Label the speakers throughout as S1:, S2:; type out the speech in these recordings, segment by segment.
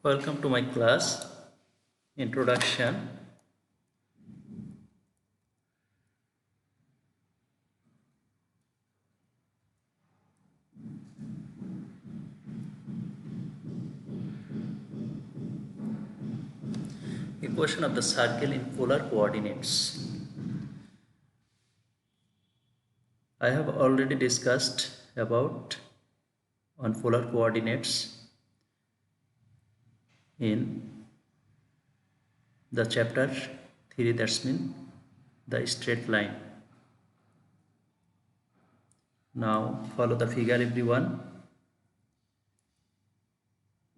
S1: Welcome to my class introduction. Equation of the circle in polar coordinates. I have already discussed about on polar coordinates in the chapter 3, that's mean the straight line. Now follow the figure everyone.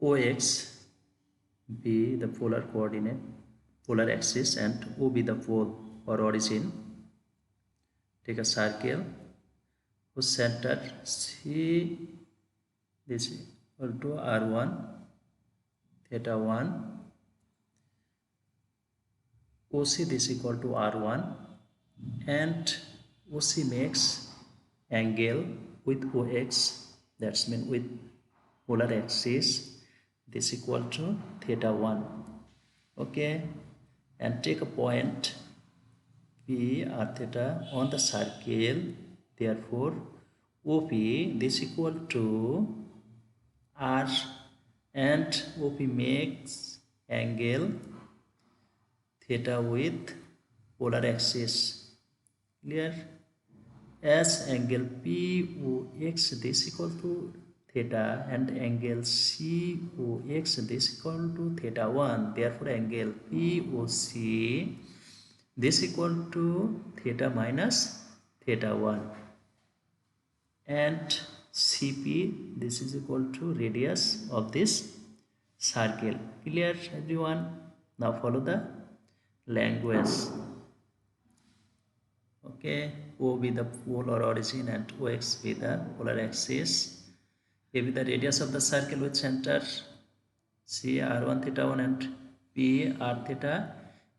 S1: OX be the polar coordinate, polar axis, and O be the pole or origin. Take a circle whose center C this is equal to R1 theta 1, OC this equal to R1, and OC makes angle with OX, that's mean with polar axis, this equal to theta 1. Okay, and take a point P r theta on the circle, therefore OP this equal to R, and OP makes angle theta with polar axis. Clear? As angle POX this equal to theta and angle COX this equal to theta 1, therefore angle POC this equal to theta minus theta 1, and CP this is equal to radius of this circle. Clear everyone? Now follow the language. Okay, O be the pole or origin and OX be the polar axis. A be the radius of the circle with center C R1 theta 1 and P R theta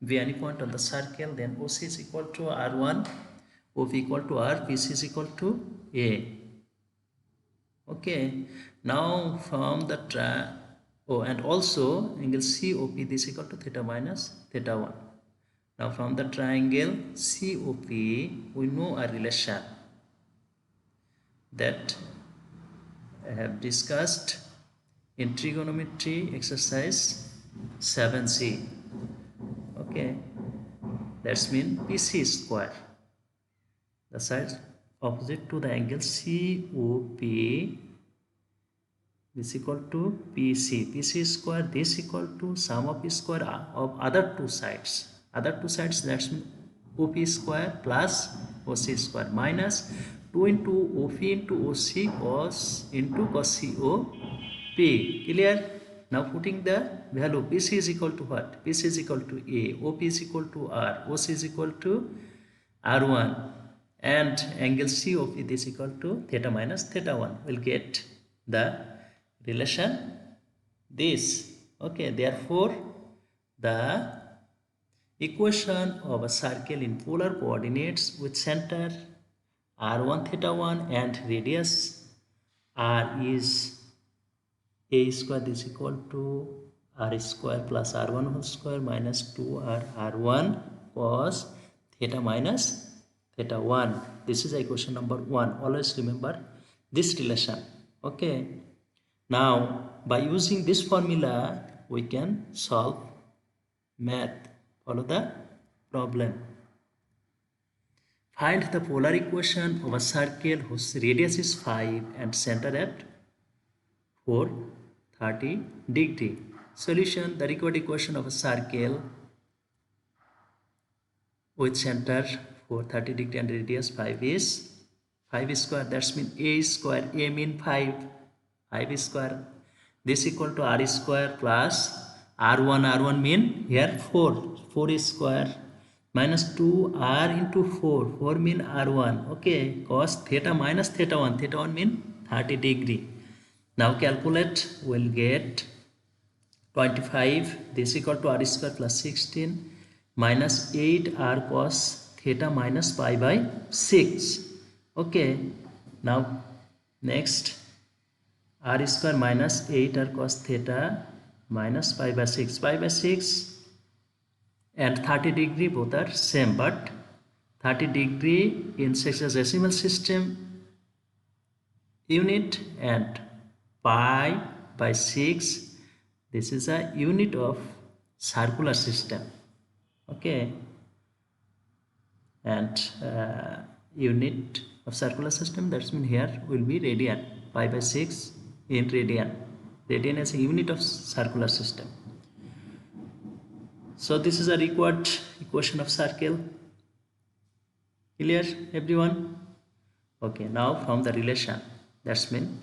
S1: be any point on the circle, then OC is equal to R1, OP equal to R, PC is equal to A. Okay, now from the and also angle COP this equal to theta minus theta 1. Now from the triangle COP we know a relation that I have discussed in trigonometry exercise 7C. Okay, that's mean PC square, the side opposite to the angle COP is equal to PC. PC square this equal to sum of square of other two sides. Other two sides, that's OP square plus OC square minus 2 into OP into OC cos into cos COP. Clear? Now putting the value PC is equal to what? PC is equal to A, OP is equal to R, OC is equal to R1, and angle COP is equal to theta minus theta 1. We'll get the relation this. Okay, therefore the equation of a circle in polar coordinates with center R1 theta 1 and radius R is A square is equal to R square plus R1 whole square minus 2R R1 cos theta minus theta 1. This is equation number 1. Always remember this relation. Okay. Now by using this formula we can solve math. Follow the problem. Find the polar equation of a circle whose radius is 5 and center at 430 degree. Solution: the required equation of a circle with center 430 degree and radius 5 is 5 square, that's mean A square, A mean 5 square, this equal to R square plus R1 mean here 4 square minus 2R into 4 mean R1. Okay, cos theta minus theta 1 mean 30 degree. Now calculate, we'll get 25 this equal to R square plus 16 minus 8R cos theta minus pi by 6. Okay, now next R square minus 8R cos theta minus pi by 6. Pi by 6 and 30 degree both are same, but 30 degree in sexagesimal system unit and pi by 6, this is a unit of circular system. Okay, and unit of circular system, that's mean here will be radian. Pi by 6 in radian. Radian is a unit of circular system. So this is a required equation of circle. Clear everyone? Okay, now from the relation, that's mean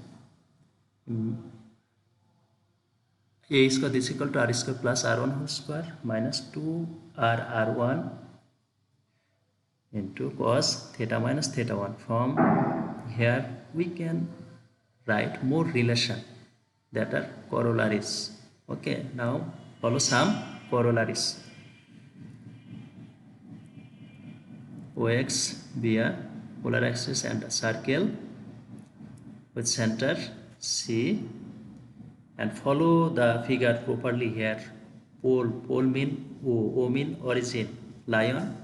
S1: a square is equal to r square plus r1 whole square minus 2r r1 into cos theta minus theta 1. From here we can write more relation that are corollaries. Okay, now follow some corollaries. OX be a polar axis and a circle with center C, and follow the figure properly here. Pole mean O mean origin, lion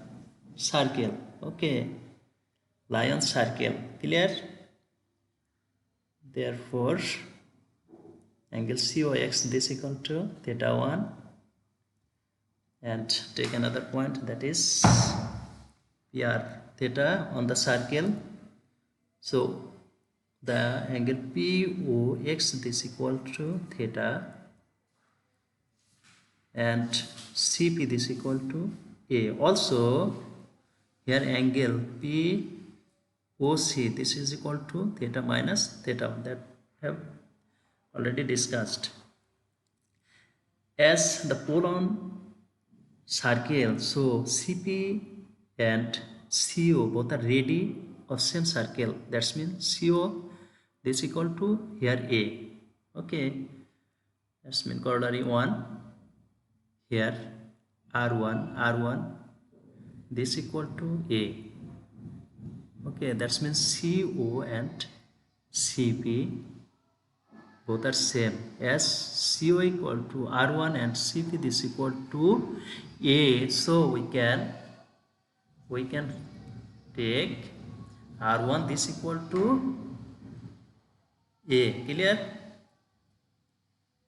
S1: circle. Okay, lion circle. Clear? Therefore angle COX this equal to theta 1, and take another point, that is PR theta on the circle. So the angle POX this equal to theta, and CP this equal to A. Also here angle POC this is equal to theta minus theta, that have already discussed. As the pole on circle, so CP and CO both are ready of same circle, that means CO this equal to here A. Okay, that's mean corollary 1 here R1 this equal to A. Okay, that means CO and CP both are same, as CO equal to R1 and CP this equal to A. So we can take R1 this equal to A. Clear?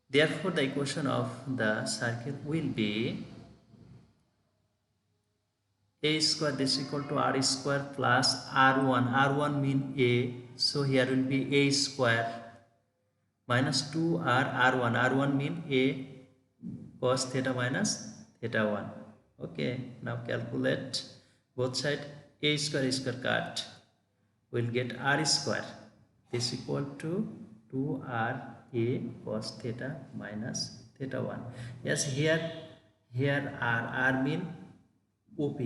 S1: Therefore the equation of the circle will be A square this equal to R square plus R1 mean A, so here will be A square minus 2R R1 mean A cos theta minus theta 1. Okay, now calculate both side. A square cut, will get R square this equal to 2R A cos theta minus theta 1. Yes, here R mean OP.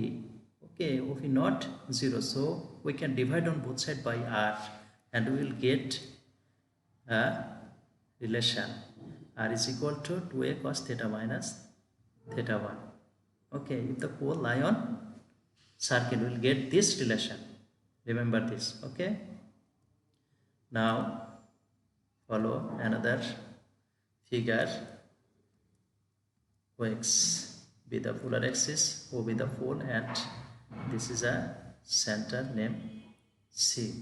S1: Okay, OP not 0, so we can divide on both sides by R, and we will get a relation R is equal to 2A cos theta minus theta 1. Okay, if the pole lie on circle, we will get this relation. Remember this. Okay, now follow another figure. OX be the polar axis, O be the pole, and this is a center named C.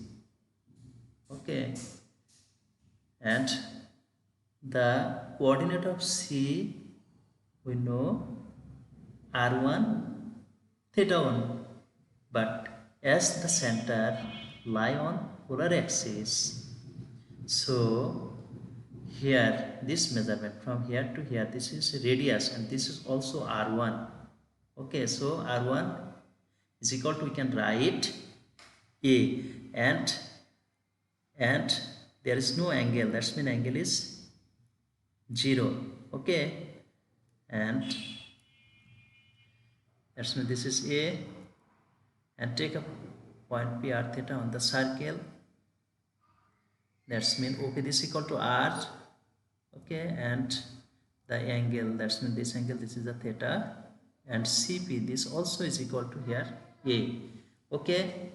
S1: Okay, and the coordinate of C we know R1 theta 1, but as the center lie on polar axis, so here this measurement from here to here, this is radius, and this is also R1. Okay, so R1 is equal to, we can write A, and there is no angle, that's mean angle is 0. Okay, and that's mean this is A, and take a point P R theta on the circle, that's mean OP this equal to R. Okay, and the angle, that's mean this angle, this is the theta, and CP this also is equal to here A. Okay,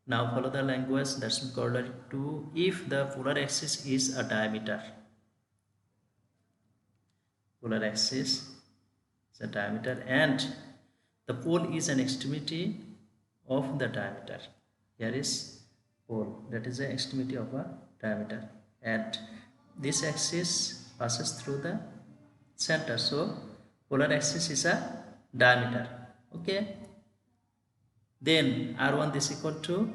S1: now follow the language, that's mean corollary 2. If the polar axis is a diameter, polar axis is the diameter, and the pole is an extremity of the diameter. Here is pole, that is the extremity of a diameter, and this axis passes through the center, so polar axis is a diameter. Okay, then r1 is equal to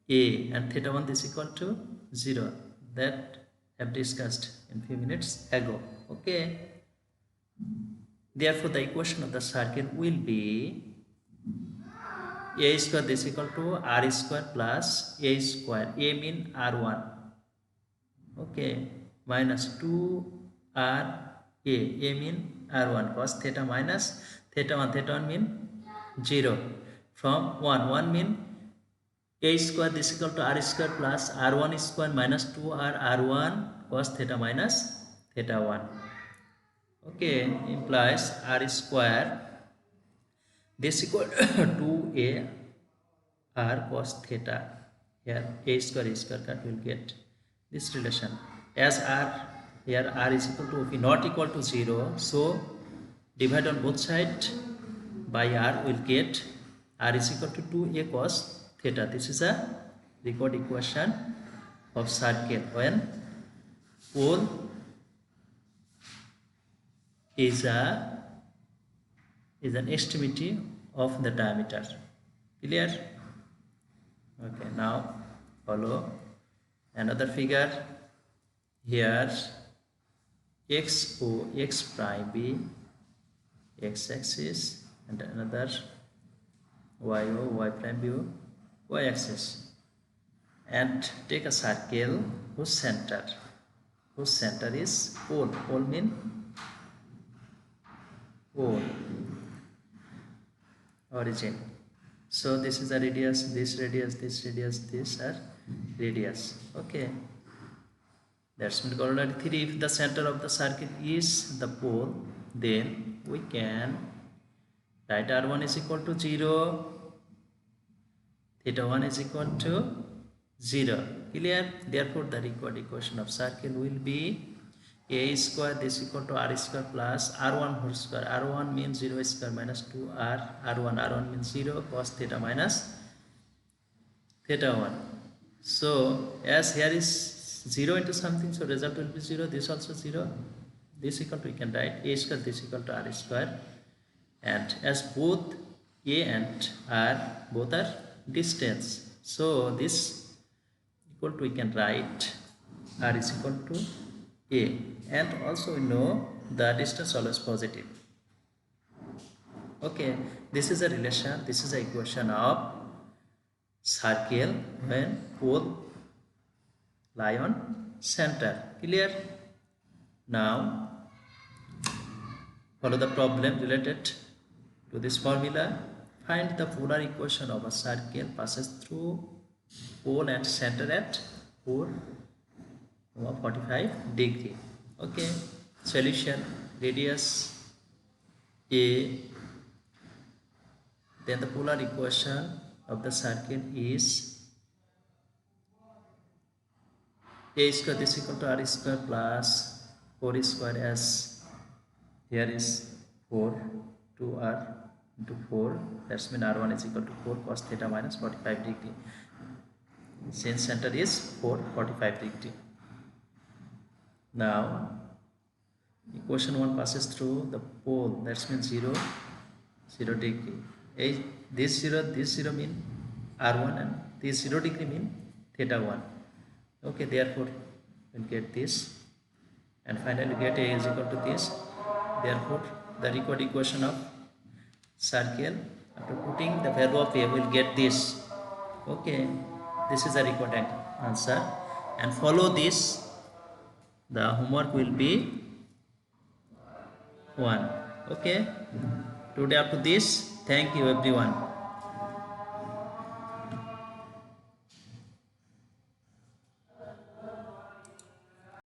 S1: a and theta 1 is equal to 0, that I have discussed in few minutes ago. Okay, therefore the equation of the circle will be a square is equal to r square plus a square, a mean r1, okay, minus 2r a mean r1 cos theta minus theta 1 mean 0, from 1 mean a square is equal to r square plus r1 square minus 2r r1 cos theta minus theta 1. Okay, implies r square this equal to a r cos theta. Here a square cut will get this relation, as r here r is equal to OP not equal to 0, so divide on both sides by r, will get r is equal to 2a cos theta. This is a record equation of circle when pole is an extremity of the diameter. Clear? Okay, now follow another figure. Here x o x prime b x axis and another y o y prime b o y axis, and take a circle whose center is pole. Pole mean pole, origin. So this is the radius, this radius, this radius, this are radius. Okay, that's mean corollary 3. If the center of the circle is the pole, then we can write r1 is equal to 0, theta 1 is equal to 0. Clear? Therefore the required equation of circle will be a square this equal to r square plus r1 whole square. R1 means 0 square minus 2r r1 means 0 cos theta minus theta 1. So as here is 0 into something, so result will be 0. This also 0. This equal to, we can write a square this equal to r square, and as both a and r both are distance, so this equal to, we can write r is equal to a, and also we know the distance always positive. Okay, this is a relation, this is the equation of circle when pole lie on center. Clear? Now follow the problem related to this formula. Find the polar equation of a circle passes through pole and center at 4,45 degree. Okay, solution: radius a, then the polar equation of the circle is a square is equal to r square plus 4 square, as here is 4 2r into 4, that's mean r1 is equal to 4 cos theta minus 45 degree, since center is 445 degree. Now equation 1 passes through the pole, that means 0 degree. This 0 mean r1 and this 0 degree mean theta 1. Okay, therefore we'll get this, and finally get a is equal to this. Therefore the required equation of circle, after putting the value of a, will get this. Okay, this is the required answer, and follow this. The homework will be 1. Okay, today up to this. Thank you everyone.